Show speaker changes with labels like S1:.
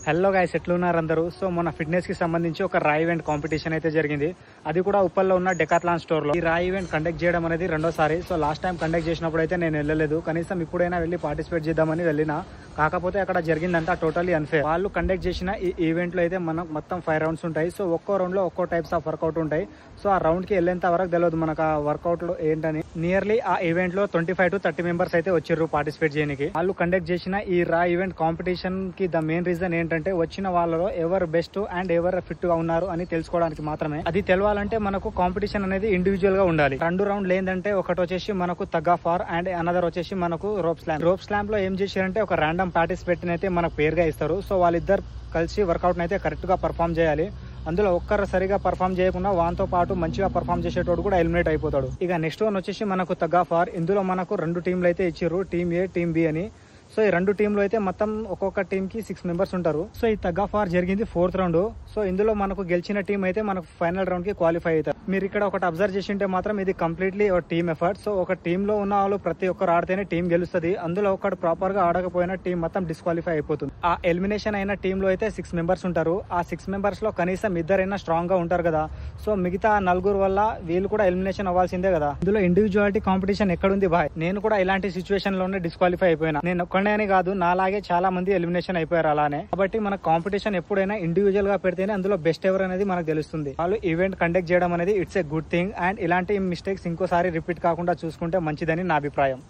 S1: Hello guys, ఎట్లున్నారు అందరూ? So మన ఫిట్నెస్ కి సంబంధించి ఒక రా ఈవెంట్ కాంపిటీషన్ అయితే జరిగింది. అది కూడా ఉప్పల్లో ఉన్న డెకాథ్లాన్ స్టోర్ లో. ఈ రా ఈవెంట్ కండక్ట్ చేయడం అనేది రెండోసారి. సో లాస్ట్ టైం కండక్ట్ చేసినప్పుడు అయితే నేను వెళ్ళలేదు. కనీసం ఇప్పుడైనా వెళ్ళి పార్టిసిపేట్ చేద్దామని వెళ్ళినా. కాకపోతే అక్కడ జరిగిందంతా టోటల్లీ అన్ఫేర్. వాళ్ళు కండక్ట్ చేసిన ఈ ఈవెంట్ లో అయితే మనకు మొత్తం 5 రౌండ్స్ ఉంటాయి. సో ఒక్కో రౌండ్ లో ఒక్కో టైప్స్ ఆఫ్ వర్కౌట్ ఉంటాయి. సో ఆ రౌండ్ కి వెళ్ళేంత వరకు తెలియదు మనకు ఆ వర్కౌట్ లో ఏంటని. నియర్లీ ఆ ఈవెంట్ లో 25 to 30 మెంబర్స్ అయితే వచ్చారు పార్టిసిపేట్ చేయడానికి. వాళ్ళు కండక్ట్ చేసిన ఈ రా ఈవెంట్ కాంపిటీషన్ కి ద మెయిన్ రీజన్ ఏంటంటే వచ్చిన వాళ్ళలో ఎవరు బెస్ట్ అండ్ ఎవరు ఫిట్ గా ఉన్నారు అని తెలుసుకోవడానికి మాత్రమే. అది తెలవాలంటే మనకు కాంపిటీషన్ అనేది ఇండివిజువల్ గా ఉండాలి. 2 రౌండ్లు ఏంటంటే ఒకటి వచ్చేసి మనకు తగ్ ఆఫ్ వార్ అండ్ అనదర్ వచ్చేసి మనకు రోప్ స్లామ్. రోప్ స్లామ్ లో ఏం చేశారంటే ఒక ర్యాండమ్ పార్టిసిపేట్ అయితే మనకు పేరుగా ఇస్తారు. సో వాళ్ళిద్దరు కలిసి వర్కౌట్ అయితే కరెక్ట్ గా పర్ఫామ్ చేయాలి. అందులో ఒక్కరు సరిగా పర్ఫామ్ చేయకుండా వాంతో పాటు మంచిగా పర్ఫామ్ చేసేటోడు కూడా ఎలిమినేట్ అయిపోతాడు. ఇక నెక్స్ట్ వన్ వచ్చేసి మనకు తగ్ ఆఫ్ వార్. ఇందులో మనకు 2 టీంలు అయితే ఇచ్చారు, టీమ్ ఏ టీమ్ బి అని. సో ఈ 2 టీంలు అయితే మొత్తం ఒక్కొక్క టీం కి 6 మెంబర్స్ ఉంటారు. సో ఈ తగ్ ఆఫ్ వార్ జరిగింది 4th రౌండ్. సో ఇందులో మనకు గెలిచిన టీం అయితే మనకు ఫైనల్ రౌండ్ కి క్వాలిఫై అవుతారు. మీరు ఇక్కడ ఒకటి అబ్జర్వ్ చేసింటే మాత్రం ఇది కంప్లీట్లీ ఒక టీమ్ ఎఫర్ట్. సో ఒక టీమ్ లో ఉన్న వాళ్ళు ప్రతి ఒక్కరు ఆడితేనే టీం గెలుస్తుంది. అందులో ఒకటి ప్రాపర్ గా ఆడకపోయినా టీం మొత్తం డిస్క్వాలిఫై అయిపోతుంది. ఆ ఎలిమినేషన్ అయిన టీమ్ లో అయితే 6 మెంబర్స్ ఉంటారు. ఆ 6 మెంబర్స్ లో కనీసం 2 స్ట్రాంగ్ గా ఉంటారు కదా. సో మిగతా 4 వల్ల వీళ్ళు కూడా ఎలిమినేషన్ అవ్వాల్సిందే కదా. ఇందులో ఇండివిజువాలిటీ కాంపిటీషన్ ఎక్కడుంది బాయ్? నేను కూడా ఇలాంటి సిచ్యువేషన్ లోనే డిస్క్వాలిఫై అయిపోయినా. నేను ఒక్కడే అని కాదు, నాలాగే చాలా మంది ఎలిమినేషన్ అయిపోయారు అలానే. కాబట్టి మన కాంపిటీషన్ ఎప్పుడైనా ఇండివిజువల్ గా పెడితేనే అందులో బెస్ట్ ఎవర్ అనేది మనకు తెలుస్తుంది. వాళ్ళు ఈవెంట్ కండక్ట్ చేయడం అనేది it's a good thing. And ఇలాంటి మిస్టేక్స్ ఇంకోసారి రిపీట్ కాకుండా చూసుకుంటే మంచిదని నా అభిప్రాయం.